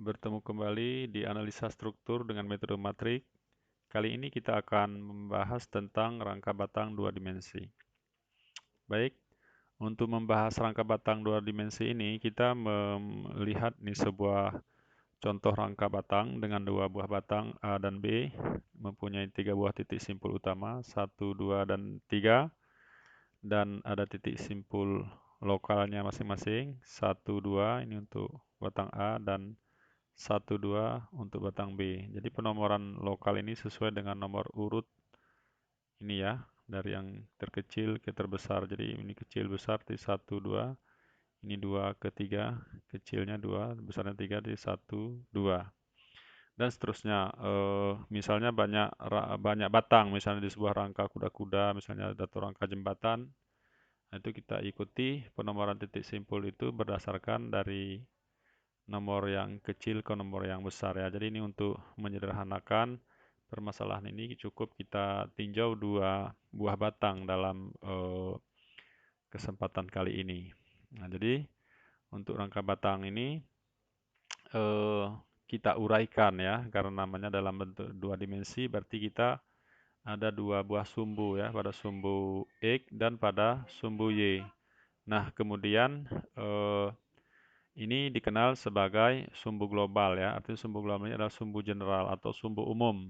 Bertemu kembali di analisa struktur dengan metode matrik. Kali ini kita akan membahas tentang rangka batang dua dimensi. Baik, untuk membahas rangka batang dua dimensi ini, kita melihat nih sebuah contoh rangka batang dengan dua buah batang A dan B, mempunyai tiga buah titik simpul utama, 1, 2, dan 3, dan ada titik simpul lokalnya masing-masing, 1, 2, ini untuk batang A, dan 1, 2 untuk batang B. Jadi penomoran lokal ini sesuai dengan nomor urut ini ya, dari yang terkecil ke terbesar. Jadi ini kecil besar di 1, 2, ini 2 ke 3, kecilnya 2, besarnya 3 di 1, 2. Dan seterusnya, misalnya banyak batang, misalnya di sebuah rangka kuda-kuda, misalnya atau rangka jembatan, nah itu kita ikuti penomoran titik simpul itu berdasarkan dari nomor yang kecil ke nomor yang besar ya. Jadi ini untuk menyederhanakan permasalahan ini cukup kita tinjau dua buah batang dalam kesempatan kali ini. Nah, jadi untuk rangka batang ini eh, kita uraikan ya, karena namanya dalam bentuk dua dimensi berarti kita ada dua buah sumbu ya, pada sumbu X dan pada sumbu Y. Nah, kemudian ini dikenal sebagai sumbu global ya, artinya sumbu global ini adalah sumbu general atau sumbu umum.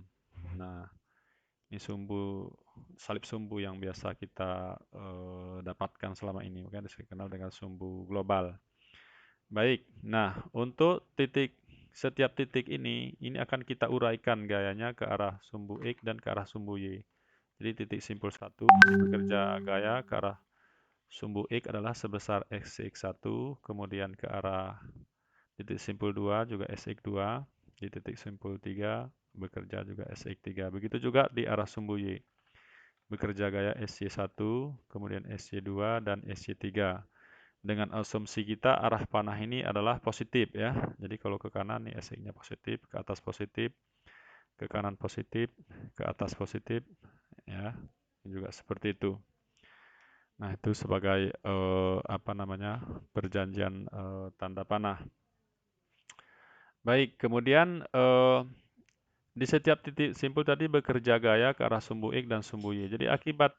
Nah, ini salib sumbu yang biasa kita dapatkan selama ini, makanya dikenal dengan sumbu global. Baik, nah untuk setiap titik ini akan kita uraikan gayanya ke arah sumbu X dan ke arah sumbu Y. Jadi titik simpul 1 ini bekerja gaya ke arah sumbu X adalah sebesar Sx1, kemudian ke arah titik simpul 2 juga Sx2, di titik simpul 3 bekerja juga Sx3. Begitu juga di arah sumbu Y. Bekerja gaya Sy1, kemudian Sy2, dan Sy3. Dengan asumsi kita arah panah ini adalah positif ya. Jadi kalau ke kanan nih Sx-nya positif, ke atas positif, ke kanan positif, ke atas positif ya. Juga seperti itu. Nah, itu sebagai perjanjian tanda panah. Baik, kemudian di setiap titik simpul tadi bekerja gaya ke arah sumbu X dan sumbu Y. Jadi akibat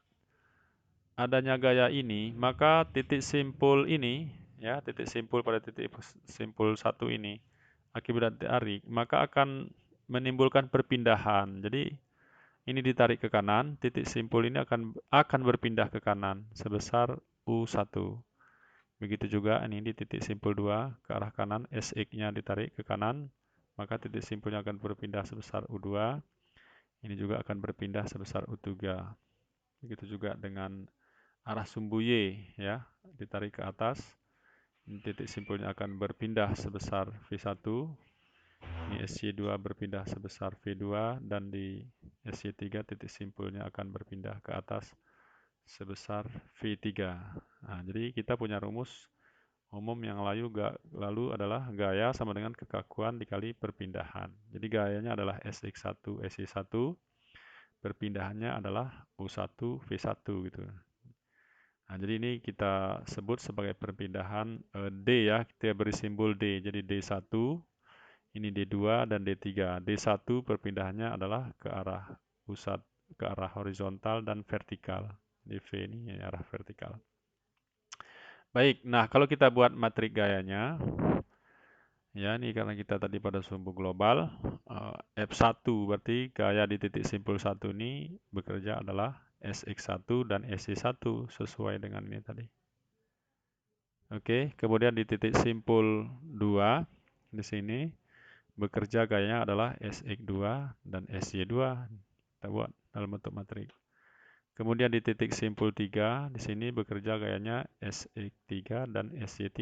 adanya gaya ini, maka titik simpul ini, ya titik simpul pada titik simpul 1 ini, akibat ditarik, maka akan menimbulkan perpindahan. Jadi ini ditarik ke kanan, titik simpul ini akan berpindah ke kanan sebesar U1. Begitu juga ini di titik simpul 2 ke arah kanan, SX-nya ditarik ke kanan, maka titik simpulnya akan berpindah sebesar U2. Ini juga akan berpindah sebesar U3. Begitu juga dengan arah sumbu Y ya, ditarik ke atas. Ini titik simpulnya akan berpindah sebesar V1. Ini SY2 berpindah sebesar V2 dan di SY3 titik simpulnya akan berpindah ke atas sebesar V3. Nah, jadi kita punya rumus umum yang lalu adalah gaya sama dengan kekakuan dikali perpindahan. Jadi gayanya adalah Sx1 SY1, perpindahannya adalah U1 V1 gitu. Nah, jadi ini kita sebut sebagai perpindahan D ya, kita beri simbol D. Jadi D1, ini D2 dan D3. D1 perpindahannya adalah ke arah pusat, ke arah horizontal dan vertikal. DV ini arah vertikal. Baik, nah kalau kita buat matrik gayanya, ya ini karena kita tadi pada sumbu global, F1 berarti gaya di titik simpul 1 ini bekerja adalah Sx1 dan Sy1 sesuai dengan ini tadi. Oke, kemudian di titik simpul 2 di sini bekerja gayanya adalah Sx2 dan Sy2. Kita buat dalam bentuk matrik. Kemudian di titik simpul 3 di sini bekerja gayanya Sx3 dan Sy3.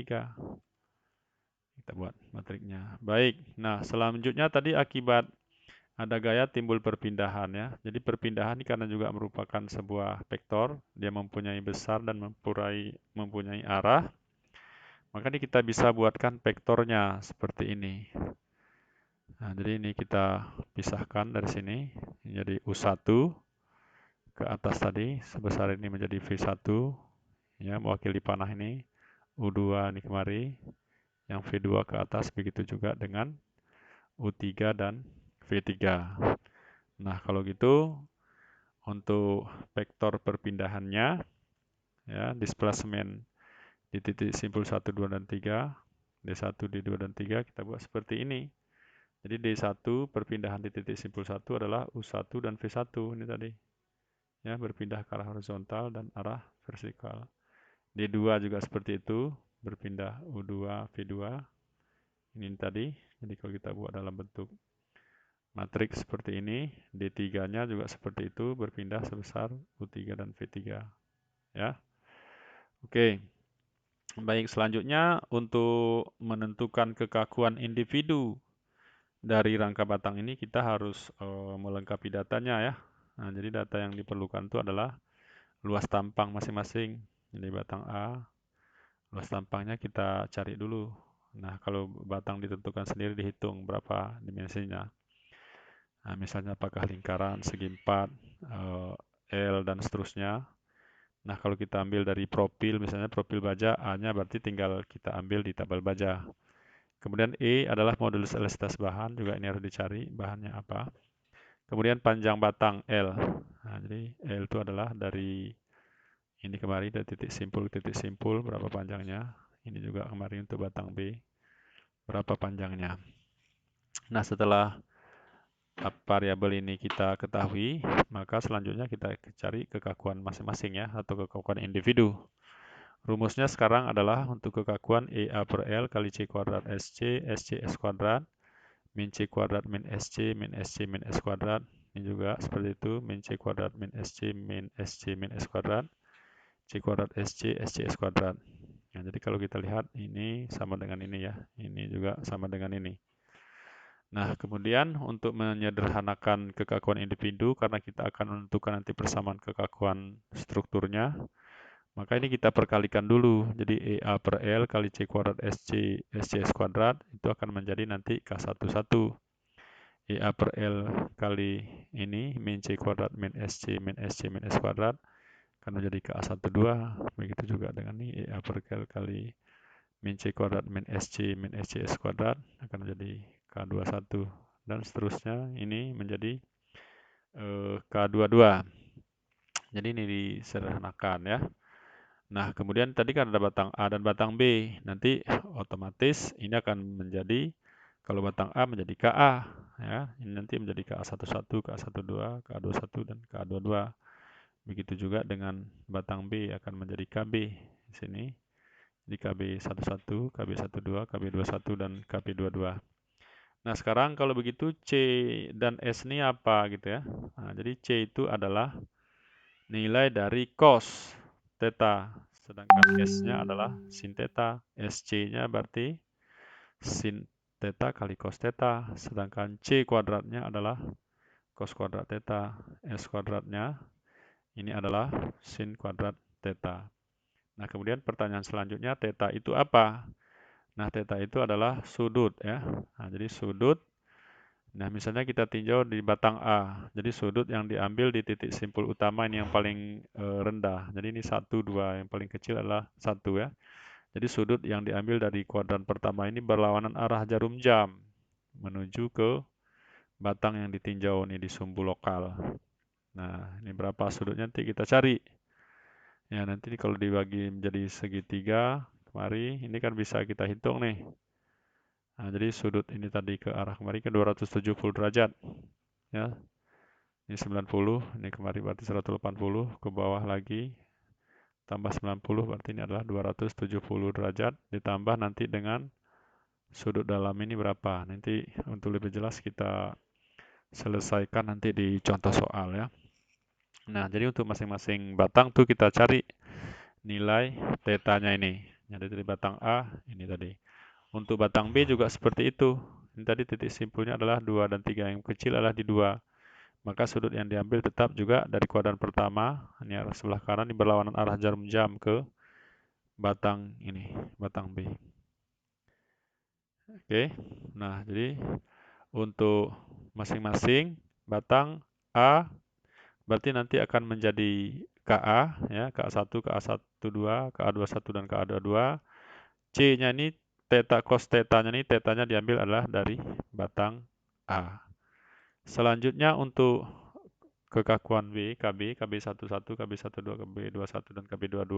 Kita buat matriknya. Baik. Nah, selanjutnya tadi akibat ada gaya timbul perpindahan ya. Jadi perpindahan ini karena juga merupakan sebuah vektor, dia mempunyai besar dan mempunyai arah. Maka ini kita bisa buatkan vektornya seperti ini. Nah, jadi ini kita pisahkan dari sini. Jadi U1 ke atas tadi, sebesar ini menjadi V1. Ya, mewakili panah ini. U2 ini kemari. Yang V2 ke atas, begitu juga dengan U3 dan V3. Nah, kalau gitu untuk vektor perpindahannya ya, displacement di titik simpul 1, 2, dan 3, D1, D2, dan 3 kita buat seperti ini. Jadi D1 perpindahan di titik simpul 1 adalah U1 dan V1 ini tadi. Ya, berpindah ke arah horizontal dan arah vertikal. D2 juga seperti itu, berpindah U2, V2. Ini tadi. Jadi kalau kita buat dalam bentuk matriks seperti ini, D3-nya juga seperti itu, berpindah sebesar U3 dan V3. Ya. Oke. Baik, selanjutnya untuk menentukan kekakuan individu dari rangka batang ini kita harus melengkapi datanya ya. Nah, jadi data yang diperlukan itu adalah luas tampang masing-masing. Jadi batang A, luas tampangnya kita cari dulu. Nah, kalau batang ditentukan sendiri dihitung berapa dimensinya. Nah, misalnya apakah lingkaran, segi 4, L, dan seterusnya. Nah, kalau kita ambil dari profil, misalnya profil baja, A-nya berarti tinggal kita ambil di tabel baja. Kemudian E adalah modulus elastisitas bahan, juga ini harus dicari bahannya apa. Kemudian panjang batang L. Nah, jadi L itu adalah dari ini kemari, dari titik simpul, berapa panjangnya. Ini juga kemarin untuk batang B, berapa panjangnya. Nah, setelah variabel ini kita ketahui, maka selanjutnya kita cari kekakuan masing-masing ya, atau kekakuan individu. Rumusnya sekarang adalah untuk kekakuan EA per L kali C kuadrat SC, SC S kuadrat, min C kuadrat min SC, min SC min S kuadrat. Ini juga seperti itu, min C kuadrat min SC, min SC min S kuadrat, C kuadrat SC, SC S kuadrat. Nah, jadi kalau kita lihat ini sama dengan ini ya, ini juga sama dengan ini. Nah, kemudian untuk menyederhanakan kekakuan individu, karena kita akan menentukan nanti persamaan kekakuan strukturnya, maka ini kita perkalikan dulu. Jadi EA per L kali C kuadrat SC, SCS kuadrat, itu akan menjadi nanti K11. EA per L kali ini, min C kuadrat min SC, min SC min S kuadrat, akan menjadi K12. Begitu juga dengan ini, EA per L kali min C kuadrat min SC, min SCS kuadrat, akan menjadi K21. Dan seterusnya, ini menjadi K22. Jadi ini disederhanakan ya. Nah, kemudian tadi kan ada batang A dan batang B. Nanti otomatis ini akan menjadi, kalau batang A menjadi KA. Ya, ini nanti menjadi KA11, KA12, KA21, dan KA22. Begitu juga dengan batang B akan menjadi KB di sini. Jadi KB11, KB12, KB21, dan KB22. Nah, sekarang kalau begitu C dan S ini apa gitu ya. Nah, jadi C itu adalah nilai dari cos theta, sedangkan S-nya adalah sin theta. SC-nya berarti sin theta kali cos theta, sedangkan C kuadratnya adalah cos kuadrat theta. S kuadratnya ini adalah sin kuadrat theta. Nah, kemudian pertanyaan selanjutnya, theta itu apa? Nah, theta itu adalah sudut ya. Nah, jadi sudut. Nah, misalnya kita tinjau di batang A. Jadi sudut yang diambil di titik simpul utama ini yang paling rendah. Jadi ini 1, 2. Yang paling kecil adalah 1 ya. Jadi sudut yang diambil dari kuadran pertama ini berlawanan arah jarum jam menuju ke batang yang ditinjau ini di sumbu lokal. Nah, ini berapa sudutnya nanti kita cari. Ya, nanti kalau dibagi menjadi segitiga, kemari, ini kan bisa kita hitung nih. Nah, jadi sudut ini tadi ke arah kemari ke 270 derajat. Ya, ini 90, ini kemari berarti 180, ke bawah lagi, tambah 90, berarti ini adalah 270 derajat, ditambah nanti dengan sudut dalam ini berapa. Nanti untuk lebih jelas kita selesaikan nanti di contoh soal ya. Nah, jadi untuk masing-masing batang tuh kita cari nilai tetanya ini. Jadi dari batang A, ini tadi. Untuk batang B juga seperti itu. Ini tadi titik simpulnya adalah 2 dan 3. Yang kecil adalah di 2. Maka sudut yang diambil tetap juga dari kuadran pertama. Ini arah sebelah kanan, ini berlawanan arah jarum jam ke batang ini, batang B. Oke. Nah, jadi untuk masing-masing batang A berarti nanti akan menjadi KA ya, KA1, KA12, KA21, dan KA22. C-nya ini theta cos theta-nya ini, theta-nya diambil adalah dari batang A. Selanjutnya untuk kekakuan B, KB, KB11, KB12, KB21, dan KB22,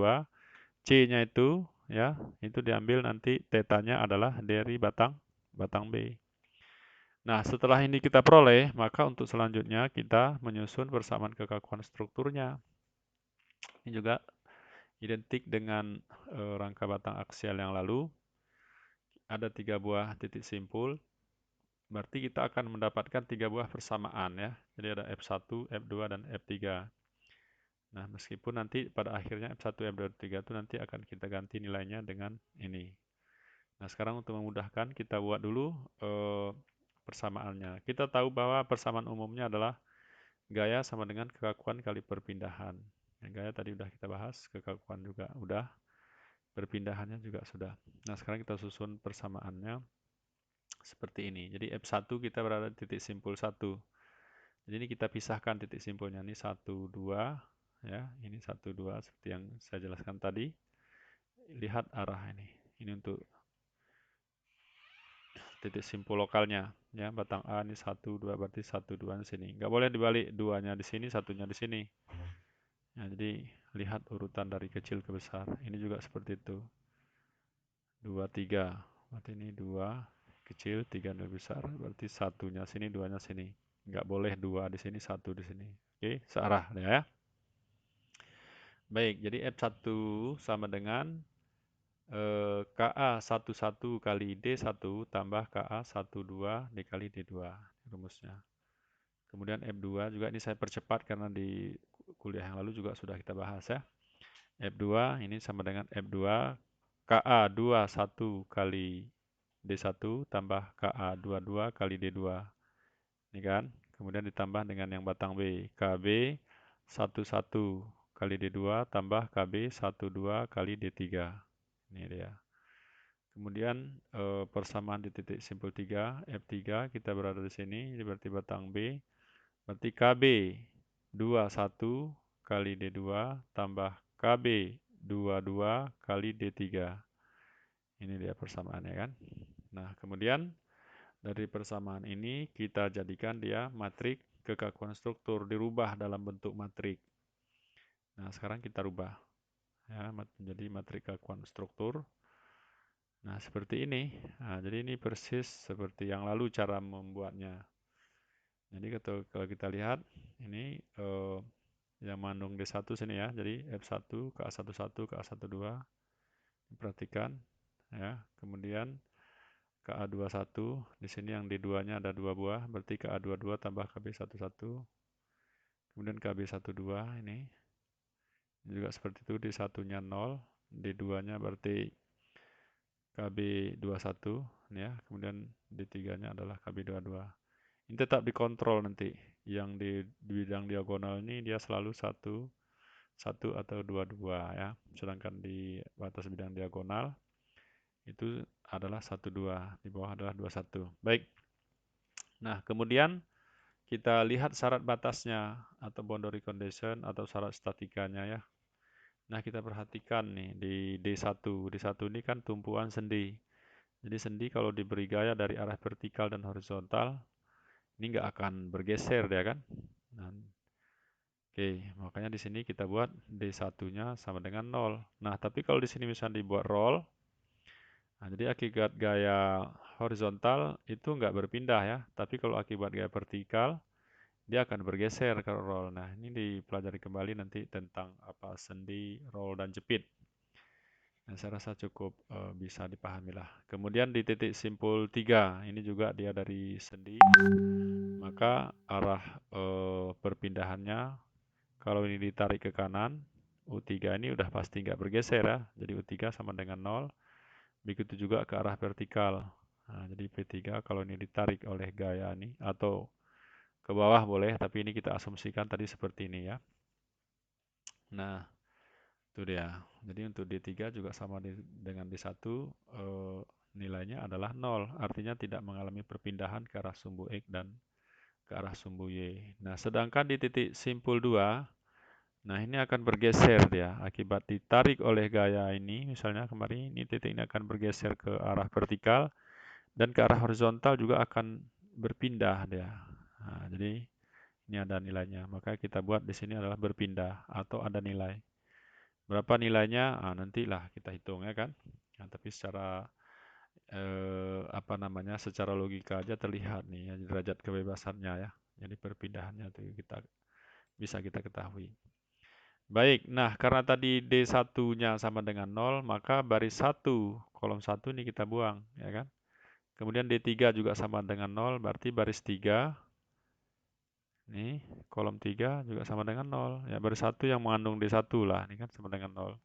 C-nya itu ya, itu diambil nanti theta-nya adalah dari batang B. Nah, setelah ini kita peroleh, maka untuk selanjutnya kita menyusun persamaan kekakuan strukturnya. Ini juga identik dengan rangka batang aksial yang lalu. Ada 3 buah titik simpul, berarti kita akan mendapatkan 3 buah persamaan ya. Jadi ada F1, F2, dan F3. Nah, meskipun nanti pada akhirnya F1, F2, F3 itu nanti akan kita ganti nilainya dengan ini. Nah, sekarang untuk memudahkan kita buat dulu persamaannya. Kita tahu bahwa persamaan umumnya adalah gaya sama dengan kekakuan kali perpindahan. Nah, gaya tadi udah kita bahas, kekakuan juga udah, perpindahannya juga sudah. Nah, sekarang kita susun persamaannya seperti ini. Jadi F1 kita berada di titik simpul 1. Jadi ini kita pisahkan titik simpulnya, ini 1, 2, ya, ini 1, 2 seperti yang saya jelaskan tadi. Lihat arah ini. Ini untuk titik simpul lokalnya, ya, batang A ini 1, 2, berarti 1, 2 di sini. Nggak boleh dibalik, 2-nya di sini, 1-nya di sini. Nah, jadi lihat urutan dari kecil ke besar. Ini juga seperti itu. 2, 3. Berarti ini 2 kecil, 3 lebih besar. Berarti 1-nya sini, 2-nya sini. Nggak boleh 2 di sini, 1 di sini. Oke, searah ya. Baik, jadi F1 sama dengan KA11 kali D1 tambah KA12 dikali D2. Rumusnya. Kemudian F2 juga ini saya percepat karena di kuliah yang lalu juga sudah kita bahas ya. F2 ini sama dengan F2 KA21 kali D1 tambah KA22 kali D2. Ini kan. Kemudian ditambah dengan yang batang B. KB 11 kali D2 tambah KB 12 kali D3. Ini dia. Kemudian persamaan di titik simpul 3, F3 kita berada di sini, ini berarti batang B. Berarti KB 21 kali D2 tambah KB 22 kali D3. Ini dia persamaannya kan. Nah, kemudian dari persamaan ini kita jadikan dia matrik kekakuan struktur, dirubah dalam bentuk matrik. Nah, sekarang kita rubah ya menjadi matrik kekakuan struktur. Nah, seperti ini. Nah, jadi ini persis seperti yang lalu cara membuatnya. Jadi kalau kita lihat ini yang mengandung D1 sini ya. Jadi F1, KA11, KA12. Perhatikan ya. Kemudian KA21 di sini yang D2-nya ada 2 buah, berarti KA22 tambah KB11. Kemudian KB12 ini juga seperti itu, D1-nya 0, D2-nya berarti KB21 ya. Kemudian D3-nya adalah KB22. Ini tetap dikontrol nanti. Yang di bidang diagonal ini dia selalu 1 atau 2 ya. Sedangkan di batas bidang diagonal itu adalah 1 2, di bawah adalah 21. Baik. Nah, kemudian kita lihat syarat batasnya atau boundary condition atau syarat statikanya ya. Nah, kita perhatikan nih di D1. D1 ini kan tumpuan sendi. Jadi sendi kalau diberi gaya dari arah vertikal dan horizontal, ini nggak akan bergeser ya kan. Nah, oke, makanya di sini kita buat D1-nya sama dengan 0. Nah, tapi kalau di sini misalnya dibuat roll, nah, jadi akibat gaya horizontal itu nggak berpindah ya. Tapi kalau akibat gaya vertikal, dia akan bergeser ke roll. Nah, ini dipelajari kembali nanti tentang apa sendi, roll, dan jepit. Nah, saya rasa cukup bisa dipahami lah. Kemudian di titik simpul 3, ini juga dia dari sendi. Maka arah perpindahannya, kalau ini ditarik ke kanan, U3 ini udah pasti nggak bergeser ya. Jadi U3 sama dengan 0. Begitu juga ke arah vertikal. Nah, jadi P3 kalau ini ditarik oleh gaya ini, atau ke bawah boleh, tapi ini kita asumsikan tadi seperti ini ya. Nah, itu dia. Jadi untuk D3 juga sama dengan D1, nilainya adalah 0. Artinya tidak mengalami perpindahan ke arah sumbu X dan ke arah sumbu Y. Nah, sedangkan di titik simpul 2, Nah, ini akan bergeser dia akibat ditarik oleh gaya ini. Misalnya kemarin ini titik ini akan bergeser ke arah vertikal dan ke arah horizontal juga akan berpindah dia. Nah, jadi ini ada nilainya. Maka kita buat di sini adalah berpindah atau ada nilai. Berapa nilainya? Nantilah kita hitung ya kan. Nah, tapi secara apa namanya? Secara logika aja terlihat nih ya, derajat kebebasannya ya. Jadi perpindahannya itu bisa kita ketahui. Baik, nah karena tadi D1-nya sama dengan 0, maka baris 1, kolom 1 ini kita buang, ya kan? Kemudian D3 juga sama dengan 0, berarti baris 3, ini kolom 3 juga sama dengan 0. Ya, baris 1 yang mengandung D1 lah, ini kan sama dengan 0.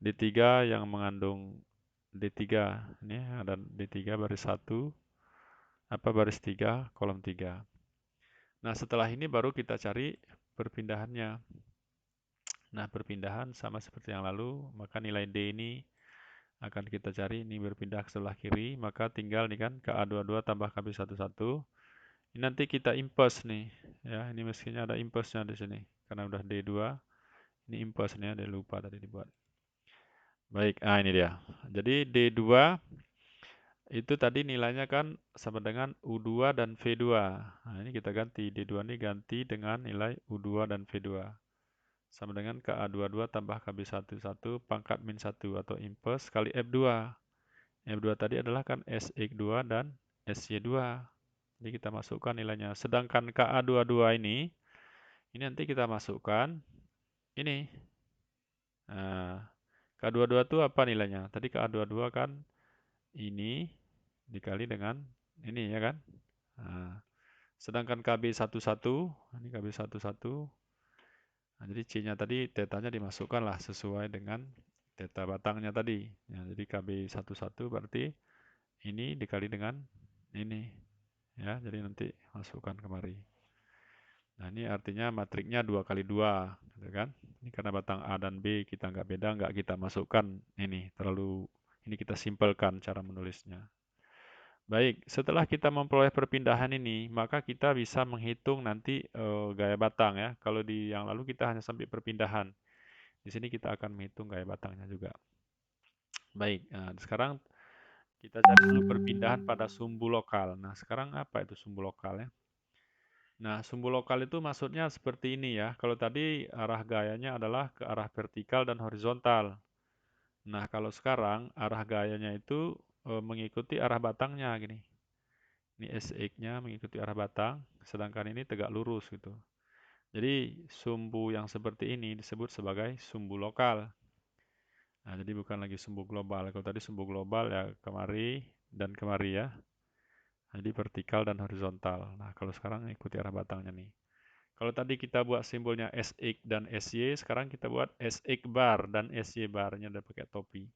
D3 yang mengandung D3, ini ada D3 baris 1, baris 3, kolom 3. Nah, setelah ini baru kita cari perpindahannya. Nah, perpindahan sama seperti yang lalu, maka nilai D ini akan kita cari, ini berpindah ke sebelah kiri, maka tinggal nih kan KA22 tambah KB11. Ini nanti kita impers nih, ya ini mestinya ada impersnya di sini, karena udah D2, ini impersnya, dia lupa tadi dibuat. Baik, ini dia. Jadi D2 itu tadi nilainya kan sama dengan U2 dan V2. Nah, ini kita ganti, D2 ini ganti dengan nilai U2 dan V2. Sama dengan KA22 tambah KB11 pangkat min 1 atau impers kali F2. F2 tadi adalah kan SX2 dan SY2. Jadi kita masukkan nilainya. Sedangkan KA22 ini nanti kita masukkan ini. Nah, KA22 itu apa nilainya? Tadi KA22 kan ini dikali dengan ini ya kan? Nah, sedangkan KB11, ini KB11, nah, jadi C-nya tadi tetanya dimasukkanlah sesuai dengan teta batangnya tadi. Ya, jadi KB11 berarti ini dikali dengan ini. Ya, jadi nanti masukkan kemari. Nah, ini artinya matriknya 2 kali 2, gitu kan? Ini karena batang A dan B kita nggak beda, nggak kita masukkan ini. Ini kita simpelkan cara menulisnya. Baik, setelah kita memperoleh perpindahan ini, maka kita bisa menghitung nanti gaya batang ya. Kalau di yang lalu kita hanya sampai perpindahan. Di sini kita akan menghitung gaya batangnya juga. Baik, sekarang kita cari dulu perpindahan pada sumbu lokal. Nah, sekarang apa itu sumbu lokal ya? Nah, sumbu lokal itu maksudnya seperti ini ya. Kalau tadi arah gayanya adalah ke arah vertikal dan horizontal. Nah, kalau sekarang arah gayanya itu mengikuti arah batangnya gini. Ini SX-nya mengikuti arah batang, sedangkan ini tegak lurus gitu. Jadi sumbu yang seperti ini disebut sebagai sumbu lokal. Nah, jadi bukan lagi sumbu global. Kalau tadi sumbu global ya kemari dan kemari ya. Jadi vertikal dan horizontal. Nah, kalau sekarang ikuti arah batangnya nih. Kalau tadi kita buat simbolnya SX dan SY, sekarang kita buat SX bar dan SY barnya udah pakai topi.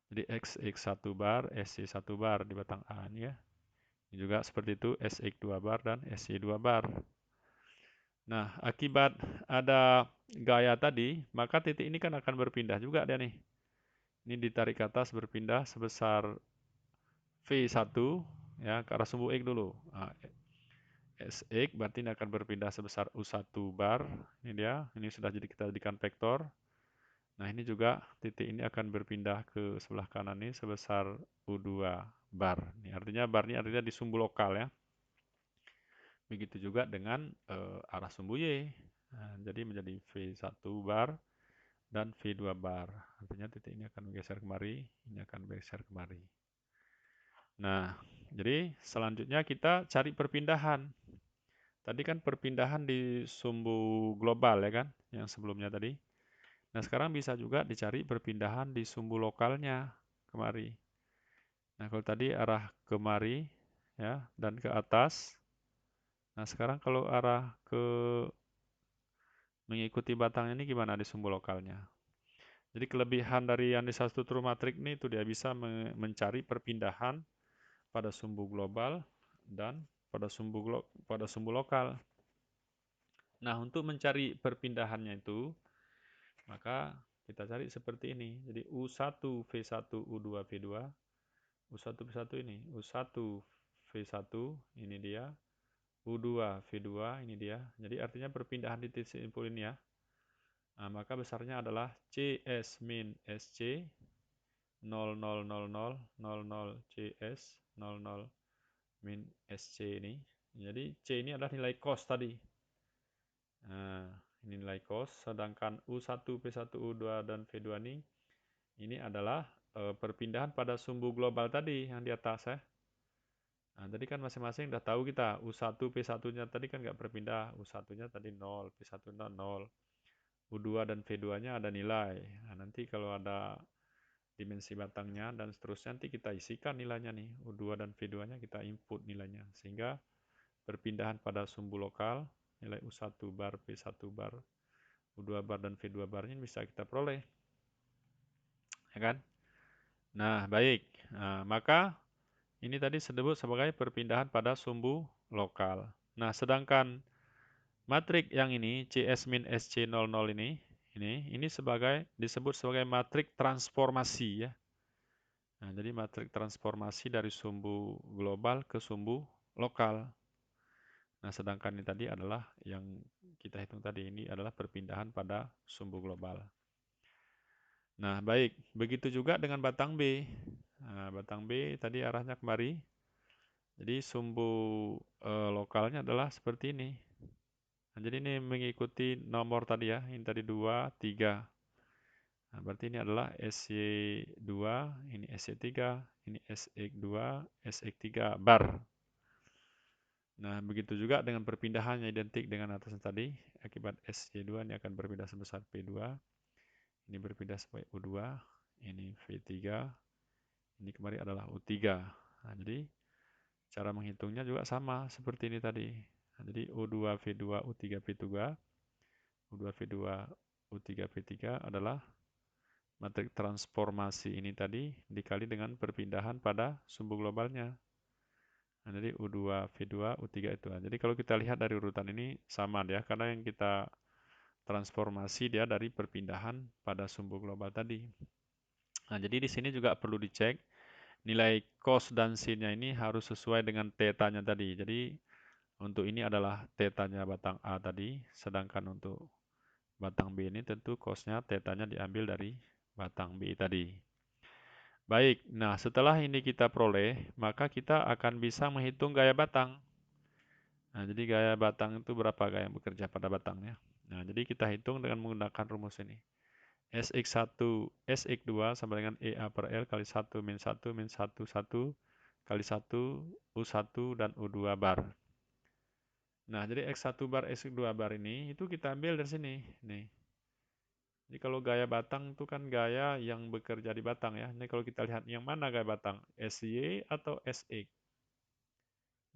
Jadi XX1 bar, SY1 bar di batang A ini ya. Ini juga seperti itu SX2 bar dan SY2 bar. Nah, akibat ada gaya tadi, maka titik ini kan akan berpindah juga dia nih. Ini ditarik ke atas berpindah sebesar V1 ya ke arah sumbu X dulu. Nah, SX berarti ini akan berpindah sebesar U1 bar. Ini dia, ini sudah jadi kita jadikan vektor. Nah, ini juga titik ini akan berpindah ke sebelah kanan ini sebesar U2 bar. Ini artinya bar ini artinya di sumbu lokal ya. Begitu juga dengan arah sumbu Y. Nah, jadi menjadi V1 bar dan V2 bar. Artinya titik ini akan bergeser kemari, ini akan bergeser kemari. Nah, jadi selanjutnya kita cari perpindahan. Tadi kan perpindahan di sumbu global ya kan, yang sebelumnya tadi. Nah, sekarang bisa juga dicari perpindahan di sumbu lokalnya kemari. Nah, kalau tadi arah kemari ya dan ke atas. Nah, sekarang kalau arah ke mengikuti batang ini gimana di sumbu lokalnya? Jadi kelebihan dari Yandex struktur matrik ini itu dia bisa mencari perpindahan pada sumbu global dan pada sumbu lokal. Nah, untuk mencari perpindahannya itu, maka kita cari seperti ini. Jadi U1 V1 U2 V2, U1 V1 ini, U1 V1 ini dia, U2 V2 ini dia. Jadi artinya perpindahan di titik simpul ini ya. Nah, maka besarnya adalah CS min SC 000000 CS 00 min SC ini. Jadi C ini adalah nilai cos tadi. Nah, ini nilai cos, sedangkan U1, P1, U2, dan V2 ini adalah perpindahan pada sumbu global tadi yang di atas ya. Nah, tadi kan masing-masing udah tahu kita, U1, P1-nya tadi kan nggak berpindah, U1-nya tadi 0, P1-nya 0, U2 dan V2-nya ada nilai. Nah, nanti kalau ada dimensi batangnya dan seterusnya, nanti kita isikan nilainya nih, U2 dan V2-nya kita input nilainya, sehingga perpindahan pada sumbu lokal, nilai U1 bar, P1 bar, U2 bar, dan V2 barnya bisa kita peroleh. Ya kan? Nah, baik. Nah, maka ini tadi disebut sebagai perpindahan pada sumbu lokal. Nah, sedangkan matrik yang ini, CS min SC00 ini disebut sebagai matrik transformasi ya. Nah, jadi matrik transformasi dari sumbu global ke sumbu lokal. Nah, sedangkan ini tadi adalah yang kita hitung tadi, ini adalah perpindahan pada sumbu global. Nah, baik. Begitu juga dengan batang B. Nah, batang B tadi arahnya kemari. Jadi sumbu lokalnya adalah seperti ini. Nah, jadi ini mengikuti nomor tadi ya, ini tadi 2, 3. Nah, berarti ini adalah SY2, ini SY3, ini SX2, SX3 bar. Nah, begitu juga dengan perpindahannya identik dengan atasnya tadi. Akibat SY2 ini akan berpindah sebesar P2. Ini berpindah sebagai U2. Ini V3. Ini kemarin adalah U3. Nah, jadi cara menghitungnya juga sama seperti ini tadi. Nah, jadi U2, V2, U3, P3. U2, V2, U3, P3 adalah matrik transformasi ini tadi dikali dengan perpindahan pada sumbu globalnya. Nah, jadi U2, V2, U3 itu. Jadi kalau kita lihat dari urutan ini sama ya, karena yang kita transformasi dia dari perpindahan pada sumbu global tadi. Nah, jadi di sini juga perlu dicek nilai cos dan sin-nya ini harus sesuai dengan theta-nya tadi. Jadi untuk ini adalah theta-nya batang A tadi, sedangkan untuk batang B ini tentu cos-nya theta-nya diambil dari batang B tadi. Baik, nah setelah ini kita peroleh, maka kita akan bisa menghitung gaya batang. Nah, jadi gaya batang itu berapa gaya yang bekerja pada batangnya. Nah, jadi kita hitung dengan menggunakan rumus ini. Sx1, Sx2 sama dengan EA per L kali 1 min 1 min 1, 1 kali 1 U1 dan U2 bar. Nah, jadi X1 bar, X2 bar ini, itu kita ambil dari sini. Nih. Jadi kalau gaya batang itu kan gaya yang bekerja di batang ya. Ini kalau kita lihat yang mana gaya batang, SY atau SX.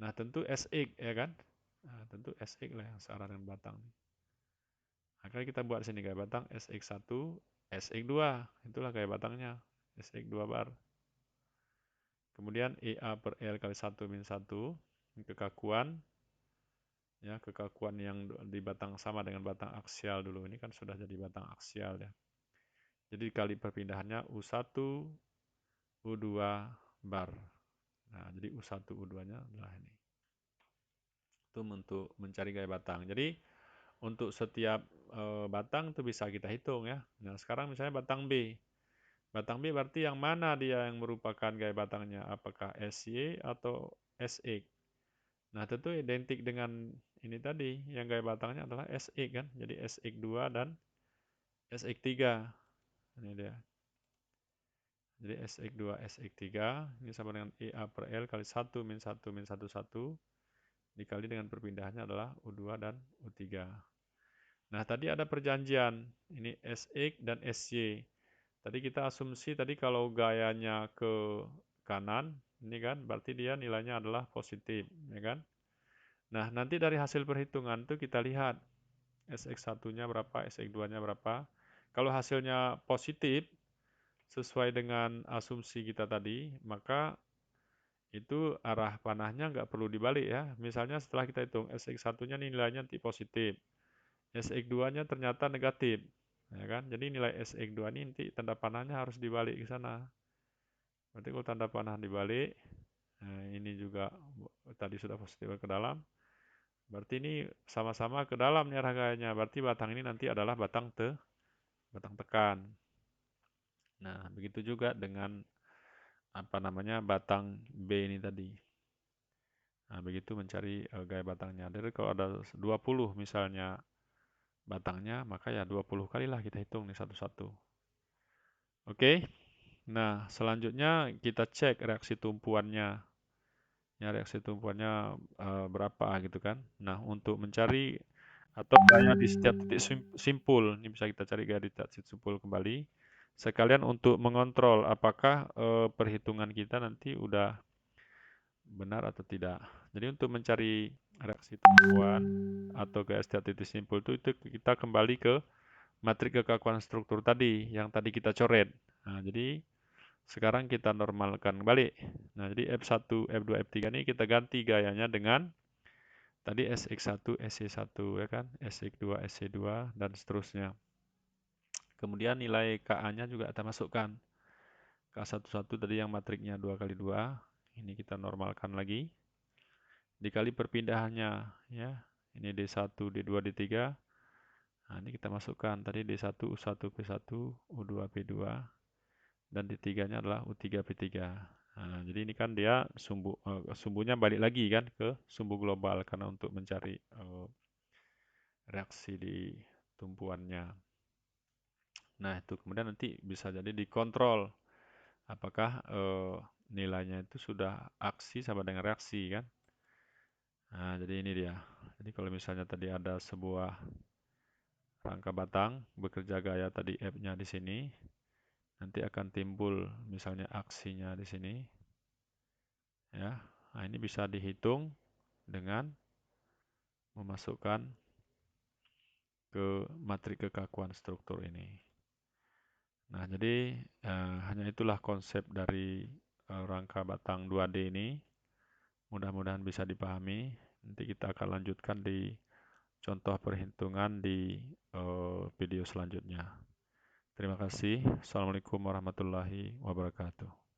Nah tentu SX ya kan. Nah, tentu SX lah yang searah dengan batang. Maka kita buat sini gaya batang SX1, SX2. Itulah gaya batangnya, SX2 bar. Kemudian EA per L kali 1 min 1, kekakuan. Ya, kekakuan yang di batang sama dengan batang aksial dulu. Ini kan sudah jadi batang aksial ya. Jadi kali perpindahannya U1, U2 bar. Nah, jadi U1, U2-nya adalah ini. Itu untuk mencari gaya batang. Jadi, untuk setiap batang itu bisa kita hitung ya. Nah, sekarang misalnya batang B. Batang B berarti yang mana dia yang merupakan gaya batangnya? Apakah SY atau SX? Nah, tentu identik dengan ini tadi. Yang gaya batangnya adalah SX kan. Jadi SX2 dan SX3. Ini dia. Jadi SX2, SX3 ini sama dengan EA per L kali 1 min 1 min 1, 1 dikali dengan perpindahannya adalah U2 dan U3. Nah, tadi ada perjanjian. Ini SX dan SY. Tadi kita asumsi tadi kalau gayanya ke kanan, ini kan berarti dia nilainya adalah positif, ya kan? Nah, nanti dari hasil perhitungan itu kita lihat SX1-nya berapa, SX2-nya berapa. Kalau hasilnya positif, sesuai dengan asumsi kita tadi, maka itu arah panahnya nggak perlu dibalik ya. Misalnya setelah kita hitung SX1-nya nilainya nanti positif, SX2-nya ternyata negatif, ya kan? Jadi nilai SX2 ini nanti tanda panahnya harus dibalik ke sana. Berarti kalau tanda panah dibalik, nah ini juga tadi sudah positif ke dalam, berarti ini sama-sama ke dalam nih arah gayanya. Berarti batang ini nanti adalah batang batang tekan. Nah, begitu juga dengan apa namanya batang B ini tadi. Nah, begitu mencari gaya batangnya. Jadi kalau ada 20 misalnya batangnya, maka ya 20 kali lah kita hitung nih satu-satu. Oke. Nah, selanjutnya kita cek reaksi tumpuannya. Ya, reaksi tumpuannya berapa gitu kan. Nah, untuk mencari atau gaya di setiap titik simpul, ini bisa kita cari gaya di titik simpul kembali. Sekalian untuk mengontrol apakah perhitungan kita nanti udah benar atau tidak. Jadi untuk mencari reaksi tumpuan atau gaya setiap titik simpul itu kita kembali ke matrik kekakuan struktur tadi yang tadi kita coret. Nah, jadi sekarang kita normalkan balik. Nah, jadi F1, F2, F3 ini kita ganti gayanya dengan tadi SX1, SC1 ya kan, SX2, SC2 dan seterusnya. Kemudian nilai KA-nya juga kita masukkan. K11 tadi yang matriknya 2 kali 2, ini kita normalkan lagi. Dikali perpindahannya ya. Ini D1, D2, D3. Nah, ini kita masukkan tadi D1, U1, P1, U2, P2 dan D3-nya adalah U3, P3. Nah, jadi ini kan dia sumbunya balik lagi kan ke sumbu global karena untuk mencari reaksi di tumpuannya. Nah, itu kemudian nanti bisa jadi dikontrol apakah nilainya itu sudah aksi sama dengan reaksi kan. Nah, jadi ini dia. Jadi kalau misalnya tadi ada sebuah rangka batang bekerja gaya tadi F-nya di sini, nanti akan timbul misalnya aksinya di sini. Ya. Nah, ini bisa dihitung dengan memasukkan ke matrik kekakuan struktur ini. Nah, jadi hanya itulah konsep dari rangka batang 2D ini. Mudah-mudahan bisa dipahami. Nanti kita akan lanjutkan di contoh perhitungan di video selanjutnya. Terima kasih. Assalamualaikum warahmatullahi wabarakatuh.